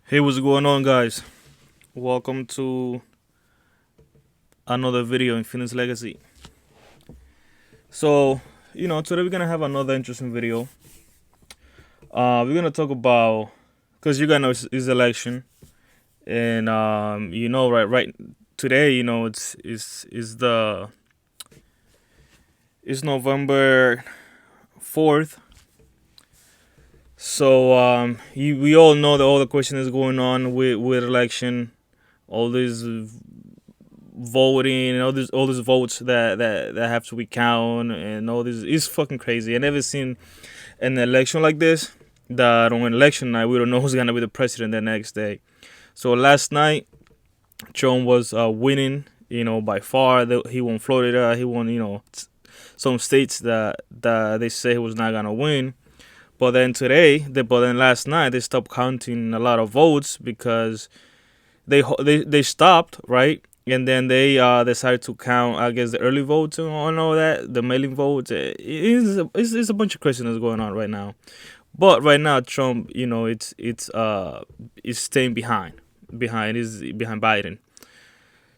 Hey, what's going on, guys? Welcome to another video in Phoenix Legacy. So, today we're gonna have another interesting video. We're gonna talk about because you guys know it's election, and right today, it's November 4th. So we all know that all the question is going on with election, all these voting and all these votes that have to be counted and all this is fucking crazy. I never seen an election like this. That on election night we don't know who's gonna be the president the next day. So last night Trump was winning, by far. He won Florida. He won, some states that they say he was not gonna win. But then last night they stopped counting a lot of votes because they stopped, right, and then they decided to count, I guess, the early votes and all that, the mailing votes. It's a bunch of craziness going on right now. But right now Trump, it's staying behind Biden.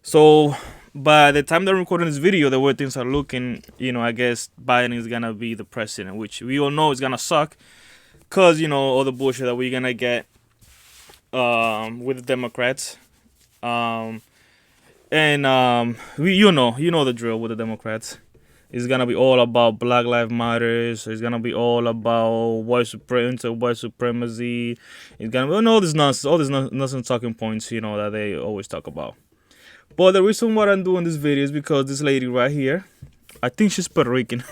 So by the time they're recording this video, the way things are looking, I guess Biden is gonna be the president, which we all know is gonna suck, cause all the bullshit that we're gonna get with the Democrats. Um, and you know the drill with the Democrats. It's gonna be all about Black Lives Matters. It's gonna be all about white supremacy. It's gonna be all these nonsense talking points, that they always talk about. But the reason why I'm doing this video is because this lady right here, I think she's Puerto Rican.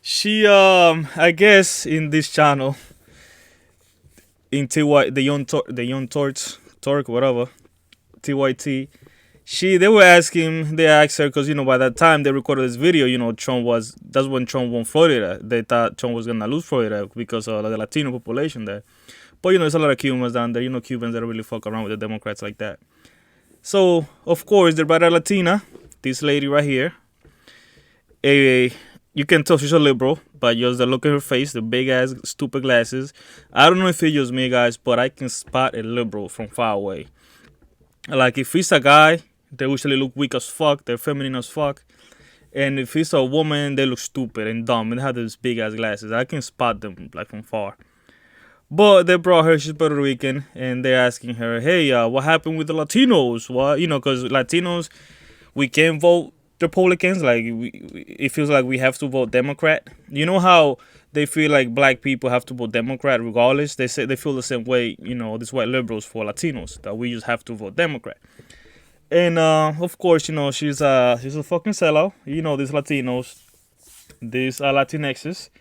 She I guess in this channel, in TY, the young torch whatever, TYT. They asked her, because by that time they recorded this video, that's when Trump won Florida. They thought Trump was gonna lose Florida because of the Latino population there. But there's a lot of Cubans down there. Cubans that don't really fuck around with the Democrats like that. So of course the brother Latina, this lady right here, a you can tell she's a liberal, but just the look at her face, the big ass stupid glasses. I don't know if it's just me, guys, but I can spot a liberal from far away. Like if he's a guy, they usually look weak as fuck. They're feminine as fuck. And if it's a woman, they look stupid and dumb and they have these big ass glasses. I can spot them like from far. But they brought her. She's Puerto Rican, and they're asking her, "Hey, what happened with the Latinos? What because Latinos, we can't vote Republicans. Like it feels like we have to vote Democrat. You know how they feel like black people have to vote Democrat regardless. They say they feel the same way. These white liberals for Latinos, that we just have to vote Democrat. And of course, she's a fucking sellout. These Latinos, these Latinxes.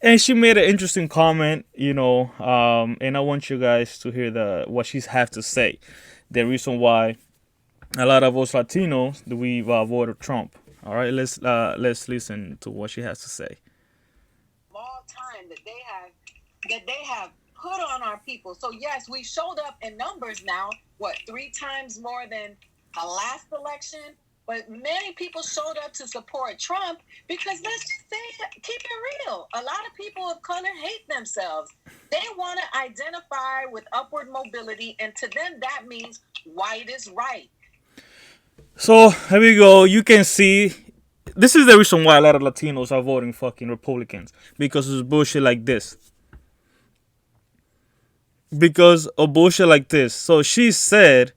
And she made an interesting comment, and I want you guys to hear what she has to say. The reason why a lot of us Latinos we voted Trump. All right, let's listen to what she has to say. All time that they have put on our people. So yes, we showed up in numbers now. What, 3 times more than the last election? But many people showed up to support Trump because, let's just say, keep it real. A lot of people of color hate themselves. They want to identify with upward mobility, and to them that means white is right. So here we go. You can see this is the reason why a lot of Latinos are voting fucking Republicans, because it's bullshit like this. Because of bullshit like this. So she said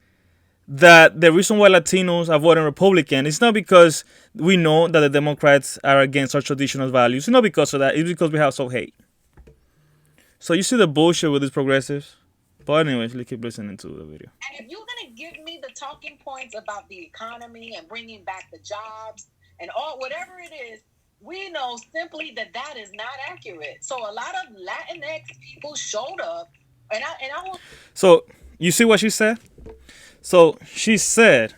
that the reason why Latinos are voting Republican is not because we know that the Democrats are against our traditional values. It's not because of that. It's because we have some hate. So you see the bullshit with these progressives. But anyways, let's keep listening to the video. And if you're going to give me the talking points about the economy and bringing back the jobs and all whatever it is, we know simply that is not accurate. So a lot of Latinx people showed up, and I will. So you see what she said? So she said,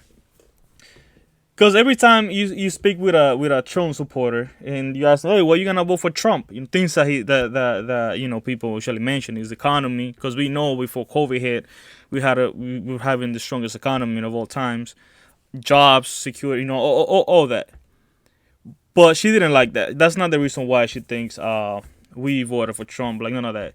because every time you speak with a Trump supporter and you ask, "Hey, well, you gonna vote for Trump?" Things that people usually mention is economy, because we know before COVID hit, we were having the strongest economy of all times, jobs, security, all that. But she didn't like that. That's not the reason why she thinks we voted for Trump. Like none of that.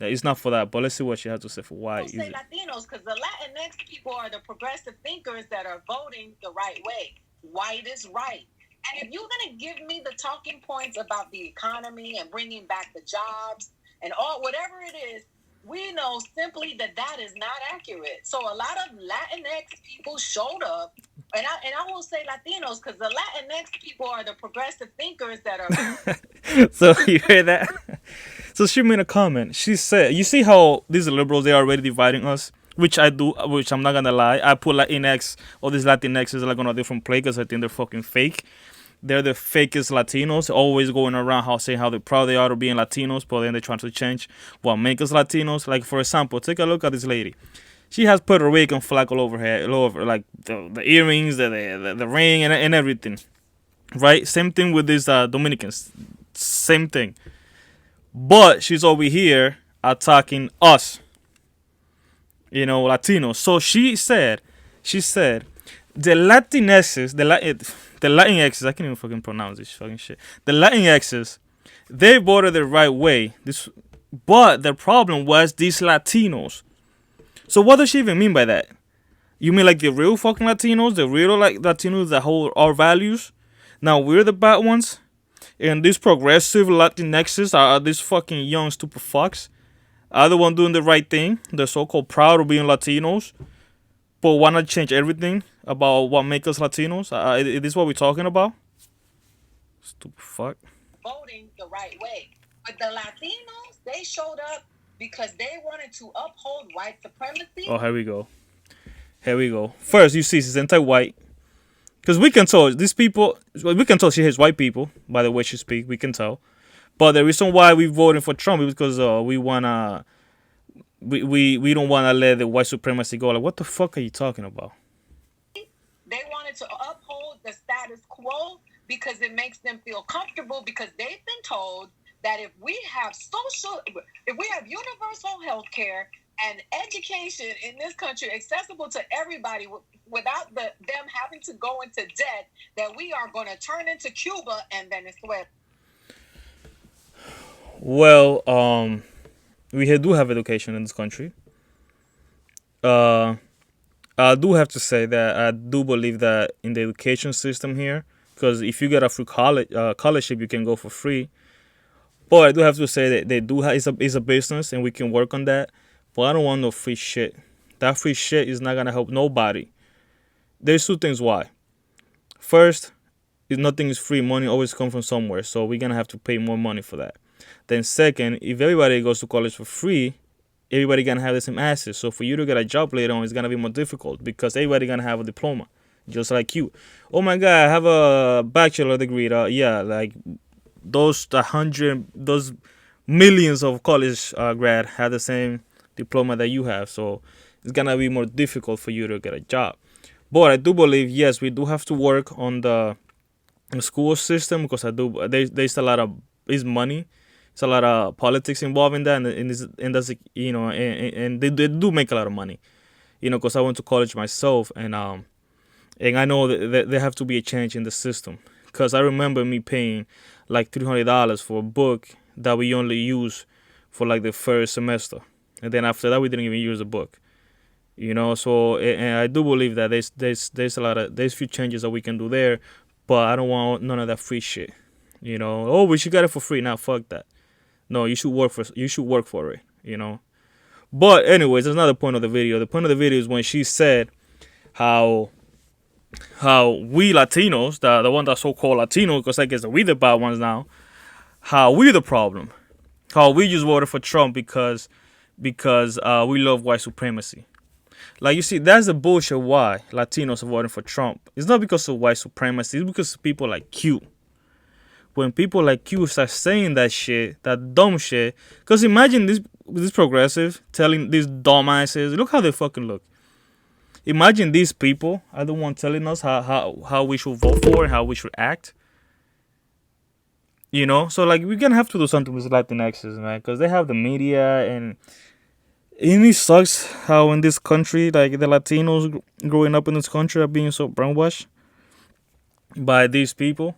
It's not for that, but let's see what she has to say for why Don't is say it. Latinos because the Latinx people are the progressive thinkers that are voting the right way. White is right. And if you're going to give me the talking points about the economy and bringing back the jobs and all whatever it is, we know simply that that is not accurate. So a lot of Latinx people showed up, and I will say Latinos because the Latinx people are the progressive thinkers that are. So you hear that? So she made a comment. She said, "You see how these liberals they are already dividing us." Which I do, which I'm not gonna lie. I put Latinx, all these Latinxs like on a different play because I think they're fucking fake. They're the fakest Latinos, always going around saying how proud they are of being Latinos, but then they're trying to change what makes us Latinos. Like for example, take a look at this lady. She has Puerto Rican flag all over her, all over like the earrings, the ring, and everything. Right? Same thing with these Dominicans. Same thing. But she's over here attacking us, Latinos. So she said, the Latinxes, the Latinxes, I can't even fucking pronounce this fucking shit. The Latinxes, they voted the right way. But the problem was these Latinos. So what does she even mean by that? You mean like the real fucking Latinos, the real like Latinos that hold our values? Now we're the bad ones, and these progressive Latinxes are these fucking young stupid fucks. Are the one doing the right thing? They're so-called proud of being Latinos, but why not change everything about what makes us Latinos? Is this what we're talking about? Stupid fuck. Voting the right way. But the Latinos, they showed up because they wanted to uphold white supremacy. Oh, here we go. Here we go. First, you see, she's anti-white. Because we can tell these people, we can tell she hates white people by the way she speaks. We can tell. But the reason why we voted for Trump is because we wanna, we don't wanna let the white supremacy go. Like, what the fuck are you talking about? They wanted to uphold the status quo because it makes them feel comfortable because they've been told that if we have universal health care and education in this country accessible to everybody without them having to go into debt, that we are going to turn into Cuba and Venezuela. Well, we do have education in this country. I do have to say that I do believe that in the education system here, because if you get a free scholarship, you can go for free. But I do have to say that they do have it's a business and we can work on that. But I don't want no free shit. That free shit is not gonna help nobody. There's two things why. First, nothing is free. Money always comes from somewhere, so we're gonna have to pay more money for that. Then second, if everybody goes to college for free, everybody gonna have the same access. So for you to get a job later on, it's gonna be more difficult because everybody gonna have a diploma, just like you. Oh my God, I have a bachelor degree. Yeah, like those millions of college grad have the same diploma that you have. So it's gonna be more difficult for you to get a job. But I do believe yes, we do have to work on the school system because there's a lot of money. It's a lot of politics involved in that, and that's and they do make a lot of money, because I went to college myself, and I know that there have to be a change in the system, because I remember me paying like $300 for a book that we only use for like the first semester, and then after that we didn't even use the book, So and I do believe that there's few changes that we can do there, but I don't want none of that free shit, Oh, we should get it for free. Now, fuck that. No, you should work for it, But anyways, that's not the point of the video. The point of the video is when she said how we Latinos, the one that's so-called Latino, because I guess we the bad ones now, how we the problem. How we just voted for Trump because we love white supremacy. Like, you see, that's the bullshit why Latinos are voting for Trump. It's not because of white supremacy. It's because of people like you. When people like you start saying that shit, that dumb shit, because imagine this progressive telling these dumbasses, look how they fucking look. Imagine these people are the one telling us how we should vote for and how we should act. So like we're gonna have to do something with Latinxes, man, because they have the media and it sucks how in this country, like the Latinos growing up in this country are being so brainwashed by these people.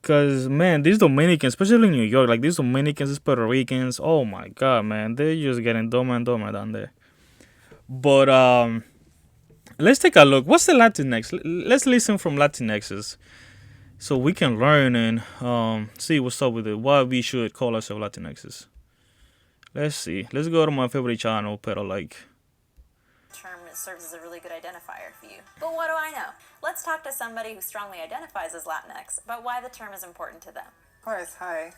Cause man, these Dominicans, especially in New York, like these Dominicans, these Puerto Ricans, oh my god, man, they're just getting dumber and dumber down there. But let's take a look. What's the Latinx? Let's listen from Latinx's so we can learn and see what's up with it. Why we should call ourselves Latinx's. Let's see. Let's go to my favorite channel, pero like. Term serves as a really good identifier for you. But what do I know? Let's talk to somebody who strongly identifies as Latinx about why the term is important to them. Of course, hi.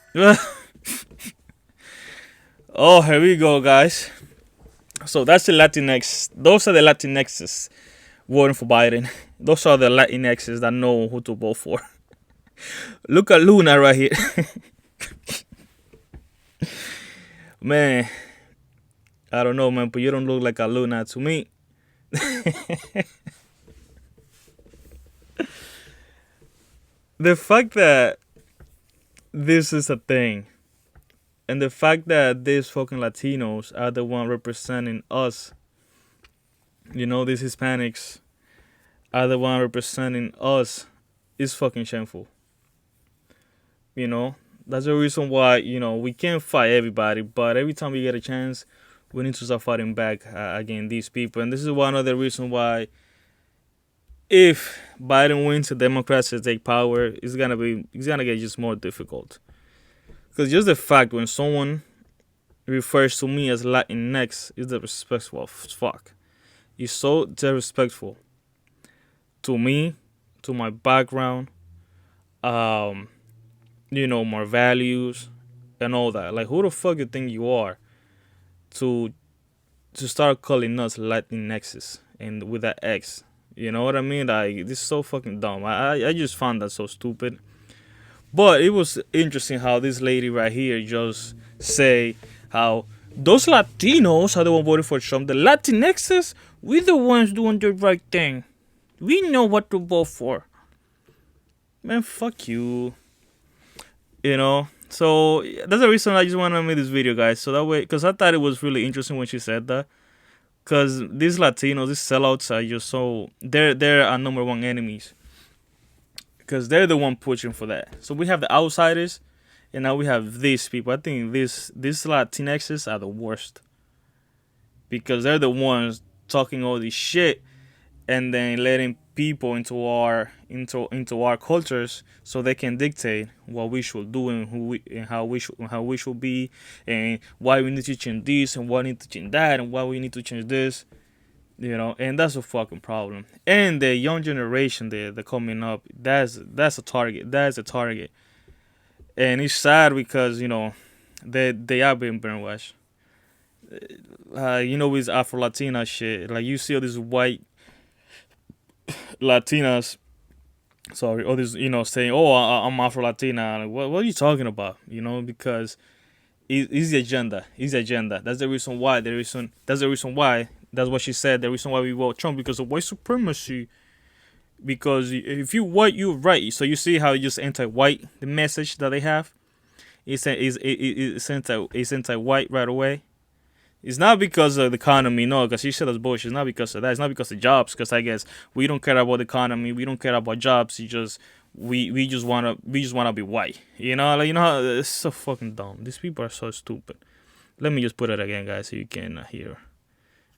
Oh, here we go, guys. So that's the Latinx. Those are the Latinxes voting for Biden. Those are the Latinxes that know who to vote for. Look at Luna right here. Man, I don't know, man, but you don't look like a Luna to me. The fact that this is a thing, and the fact that these fucking Latinos are the one representing us, you know, these Hispanics are the one representing us, is fucking shameful. You know, that's the reason why, you know, we can't fight everybody, but every time we get a chance, we need to start fighting back against these people. And this is one of the reasons why, if Biden wins and Democrats take power, it's gonna get just more difficult. Because just the fact when someone refers to me as Latinx is disrespectful as fuck. It's so disrespectful to me, to my background, you know, my values and all that. Like, who the fuck you think you are to start calling us Latinxes and with that X? You know what I mean? Like, this is so fucking dumb. I just found that so stupid. But it was interesting how this lady right here just say how those Latinos are the one voting for Trump. The Latinxes, we're the ones doing the right thing. We know what to vote for. Man, fuck you. You know? So that's the reason I just want to make this video, guys. So that way, because I thought it was really interesting when she said that. Because these Latinos, these sellouts are just so... They're our number one enemies. Because they're the one pushing for that. So we have the outsiders, and now we have these people. I think these Latinxes are the worst. Because they're the ones talking all this shit, and then letting people into our cultures so they can dictate what we should do and how we should be, and why we need to change this and why we need to change that and why we need to change this. You know, and that's a fucking problem. And the young generation, they're coming up, that's a target. That's a target. And it's sad because, you know, they are being brainwashed. You know, with Afro Latina shit, like you see all these white Latinas, sorry, all these, you know, saying, "Oh, I'm Afro Latina." Like, what are you talking about? You know, because it's the agenda. It's the agenda. That's the reason why. That's the reason why. That's what she said. The reason why we vote Trump, because of white supremacy. Because if you white, you're right. So you see how just anti-white, the message that they have, it's anti-white right away. It's not because of the economy, no, because she said that's bullshit. It's not because of that. It's not because of jobs, because I guess we don't care about the economy. We don't care about jobs. We just wanna be white. You know, like, you know how it's so fucking dumb. These people are so stupid. Let me just put it again, guys, so you can hear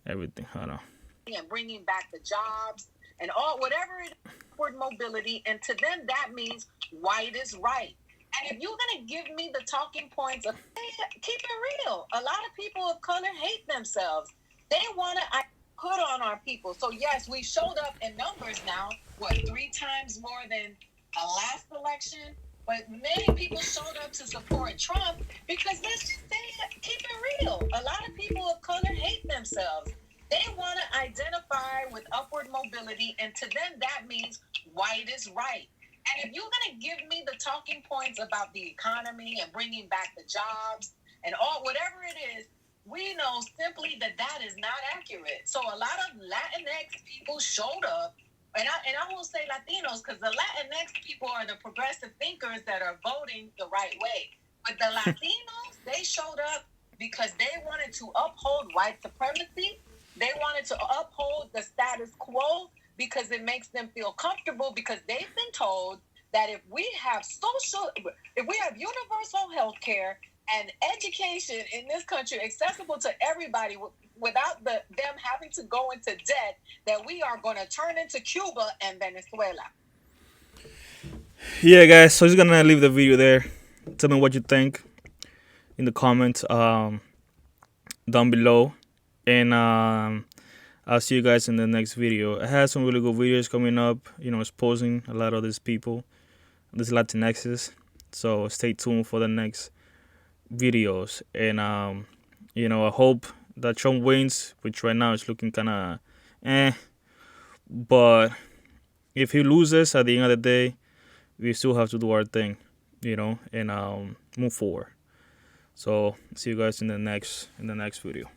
everything. Hold on. And bringing back the jobs and all whatever it is, upward mobility, and to them that means white is right. And if you're gonna give me the talking points of, hey, keep it real. A lot of people of color hate themselves. They wanna put on our people. So yes, we showed up in numbers now. What, 3 times more than the last election? But many people showed up to support Trump because let's just say it, keep it real. A lot of people of color hate themselves. They want to identify with upward mobility, and to them that means white is right. And if you're going to give me the talking points about the economy and bringing back the jobs and all whatever it is, we know simply that that is not accurate. So a lot of Latinx people showed up, and I won't say Latinos because the Latinx people are the progressive thinkers that are voting the right way. But the Latinos, they showed up because they wanted to uphold white supremacy. They wanted to uphold the status quo because it makes them feel comfortable, because they've been told that if we have universal health care and education in this country accessible to everybody without them having to go into debt, that we are going to turn into Cuba and Venezuela. Yeah, guys. So, just gonna leave the video there. Tell me what you think in the comments down below, and I'll see you guys in the next video. I have some really good videos coming up. Exposing a lot of these people, these Latinxes. So stay tuned for the next videos, and I hope that Trump wins, which right now is looking kind of but if he loses at the end of the day, we still have to do our thing, and move forward. So see you guys in the next video.